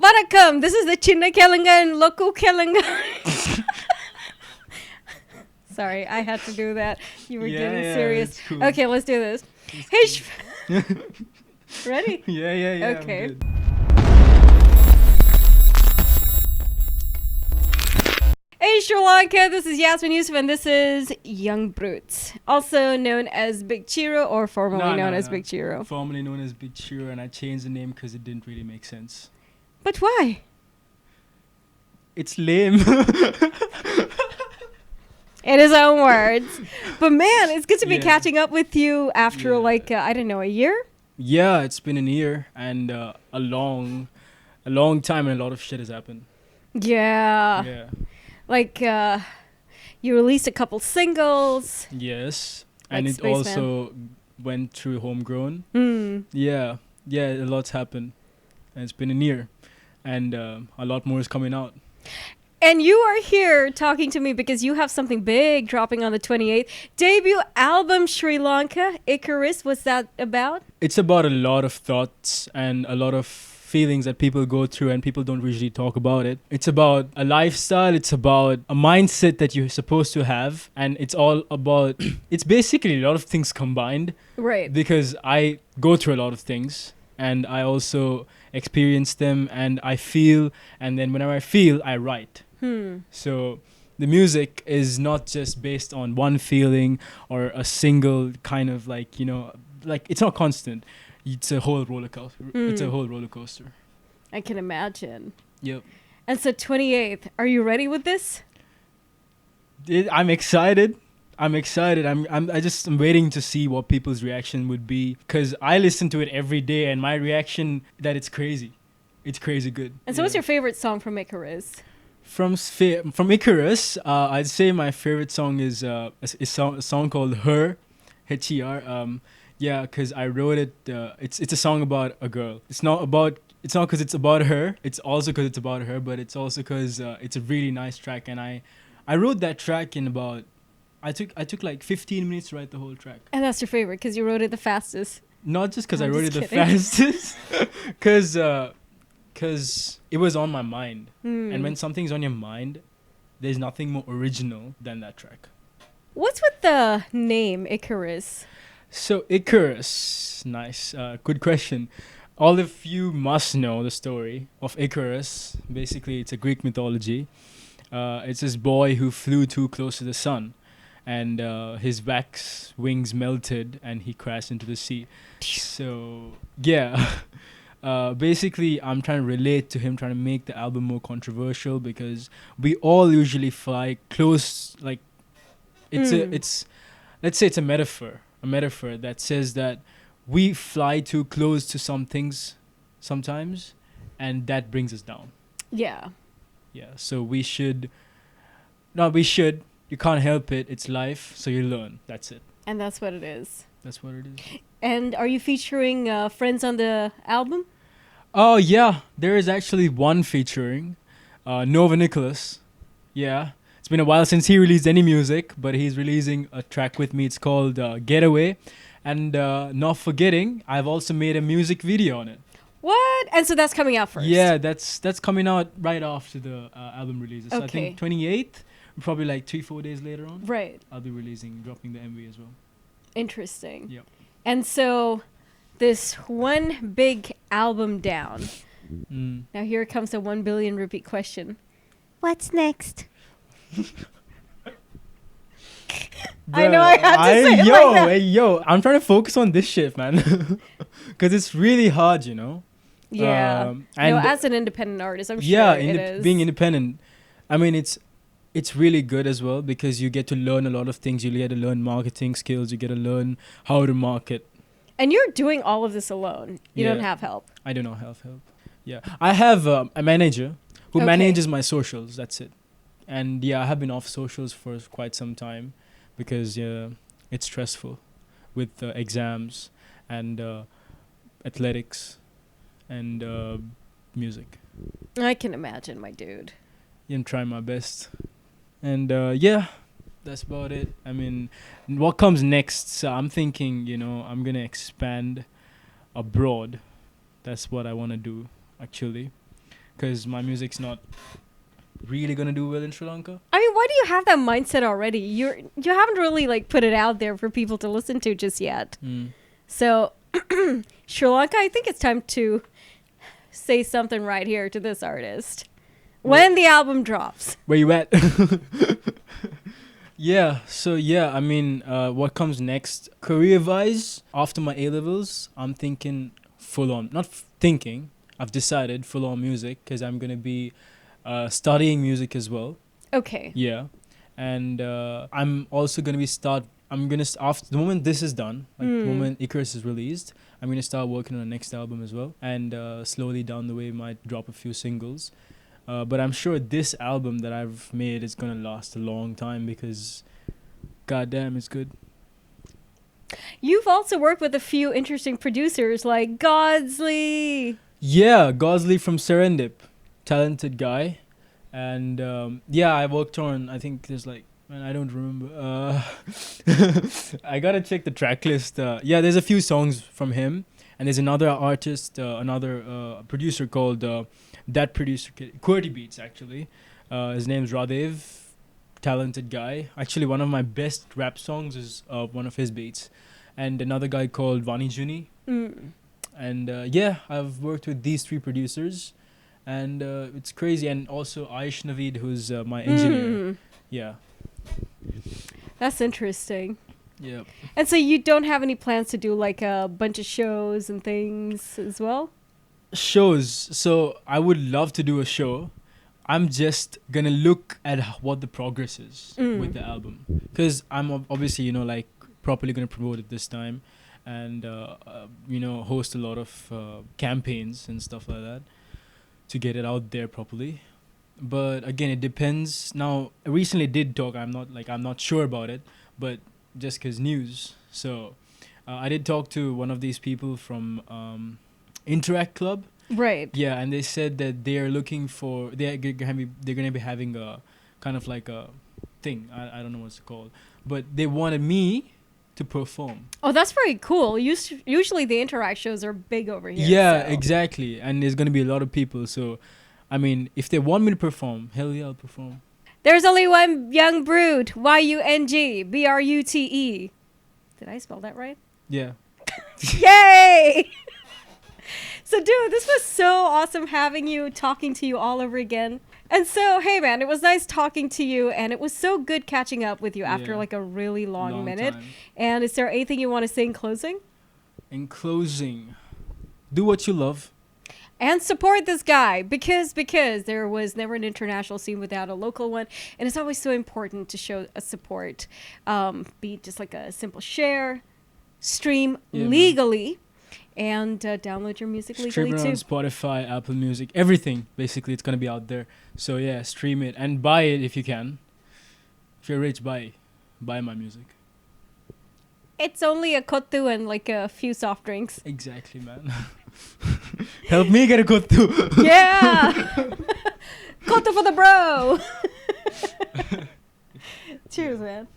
Vanakkam, this is the Chinna Kelanga and Loku Kelanga. Sorry, I had to do that. You were getting serious. Cool. Okay, let's do this. Hey, ready? Yeah. Okay. I'm good. Hey, Sri Lanka, this is Yasmin Yusuf, and this is Young Brutes, also known as Big Chiro, or formerly known as Big Chiro. Formerly known as Big Chiro, and I changed the name because it didn't really make sense. But why? It's lame. In his own words. But man, it's good to be Yeah. catching up with you after Yeah. I don't know, a year? Yeah, it's been a year and a long time, and a lot of shit has happened. Yeah. Yeah. Like, you released a couple singles. Yes. Like And it Spaceman. also went through homegrown. Hmm. Yeah, a lot's happened. And it's been a year. And a lot more is coming out. And you are here talking to me because you have something big dropping on the 28th. Debut album, Sri Lanka, Icarus. What's that about? It's about a lot of thoughts and a lot of feelings that people go through, and people don't usually talk about it. It's about a lifestyle, it's about a mindset that you're supposed to have, and it's all about it's basically a lot of things combined, Right. because I go through a lot of things and I also experience them, and I feel, and then whenever I feel, I write. So the music is not just based on one feeling or a single kind of like it's not constant. It's a whole roller coaster. It's a whole roller coaster. I can imagine. Yep. And so 28th, are you ready with this? I'm excited. I'm waiting to see what people's reaction would be, because I listen to it every day, and my reaction that it's crazy. It's crazy good. And so what's your favorite song from Icarus? From Icarus, I'd say my favorite song is a song called Her, H-E-R. Yeah, because I wrote it. It's a song about a girl. It's not because it's about her. It's also because it's about her, but it's also because it's a really nice track. And I wrote that track in about. I took like 15 minutes to write the whole track. And that's your favorite because you wrote it the fastest. Not just because I I'm wrote it just the kidding. fastest, because it was on my mind. And when something's on your mind, there's nothing more original than that track. What's with the name Icarus? So Icarus, nice, good question. All of you must know the story of Icarus. Basically, it's a Greek mythology. It's this boy who flew too close to the sun, and his wax wings melted, and he crashed into the sea. So yeah, basically, I'm trying to relate to him, trying to make the album more controversial, because we all usually fly close. Like, it's let's say it's a metaphor that says that we fly too close to some things sometimes, and that brings us down. Yeah. So we should you can't help it, it's life, so you learn. That's it. And that's what it is. That's what it is. And are you featuring friends on the album? Oh yeah, there is actually one featuring Nova Nicholas. Yeah, it's been a while since he released any music, but he's releasing a track with me. It's called Getaway. And not forgetting, I've also made a music video on it. What? And so that's coming out first? Yeah, that's coming out right after the album releases. So I Okay. think 28th, probably like 3-4 days later on. Right. I'll be dropping the MV as well. Interesting. Yep. And so this one big album down. Now here comes the 1 billion rupee question. What's next? I know I had to say it like that. Hey, yo, I'm trying to focus on this shit, man. Because it's really hard, you know? Yeah. And as an independent artist, I'm yeah, sure it is. being independent, I mean, it's really good as well, because you get to learn a lot of things. You get to learn marketing skills. You get to learn how to market. And you're doing all of this alone. You don't Yeah. have help. I do not have help. Yeah, I have a manager who Okay. manages my socials. That's it. And yeah, I have been off socials for quite some time, because it's stressful with exams and athletics and music. I can imagine, my dude. I'm trying my best. And yeah, that's about it. I mean, what comes next? So I'm thinking, I'm going to expand abroad. That's what I want to do, actually. because my music's not really gonna do well in Sri Lanka. I mean, why do you have that mindset already? You haven't really like put it out there for people to listen to just yet. So Sri Lanka, I think it's time to say something right here to this artist when the album drops. Where you at? I mean, what comes next? Career-wise, after my A-levels, I'm thinking full-on. I've decided full-on music because I'm going to be studying music as well. Okay. Yeah. And I'm also going to after the moment this is done, like the moment Icarus is released, I'm going to start working on the next album as well. And slowly down the way, might drop a few singles. But I'm sure this album that I've made is going to last a long time because, goddamn, it's good. You've also worked with a few interesting producers like Godsley. Yeah, Godsley from Serendip. Talented guy. And, I worked on, I think there's like, man, I don't remember. I got to check the track list. There's a few songs from him. And there's another artist, another producer called... that producer, QWERTY Beats, actually. His name's Radhev. Talented guy. Actually, one of my best rap songs is one of his beats. And another guy called Vani Juni. And I've worked with these three producers. And it's crazy. And also Aish Naveed, who's my engineer. Yeah. That's interesting. Yeah. And so you don't have any plans to do like a bunch of shows and things as well? Shows. So I would love to do a show. I'm just gonna look at what the progress is with the album, because I'm obviously like properly gonna promote it this time, and host a lot of campaigns and stuff like that to get it out there properly. But again, it depends. Now, I recently did talk. I'm not sure about it, but just because news. So I did talk to one of these people from Interact Club. Right. Yeah, and they said that they are looking for they're gonna be having a kind of like a thing. I don't know what's it called, but they wanted me to perform. Oh, that's very cool. Usually the Interact shows are big over here. Yeah, so. exactly. And there's gonna be a lot of people. So, I mean, if they want me to perform, hell yeah, I'll perform. There's only one young brood. YUNGBRUTE. Did I spell that right? Yeah. Yay! So, dude, this was so awesome having you, talking to you all over again. And so, hey, man, it was nice talking to you, and it was so good catching up with you after, like, a really long minute. Time. And is there anything you want to say in closing? In closing, do what you love. And support this guy, because there was never an international scene without a local one. And it's always so important to show a support. Be just like a simple share, stream legally. And download your music legally too. Stream it on Spotify, Apple Music, everything. Basically, it's going to be out there. So, yeah, stream it. And buy it if you can. If you're rich, buy my music. It's only a kottu and like a few soft drinks. Exactly, man. Help me get a kottu. Yeah! Kottu for the bro! Cheers, man.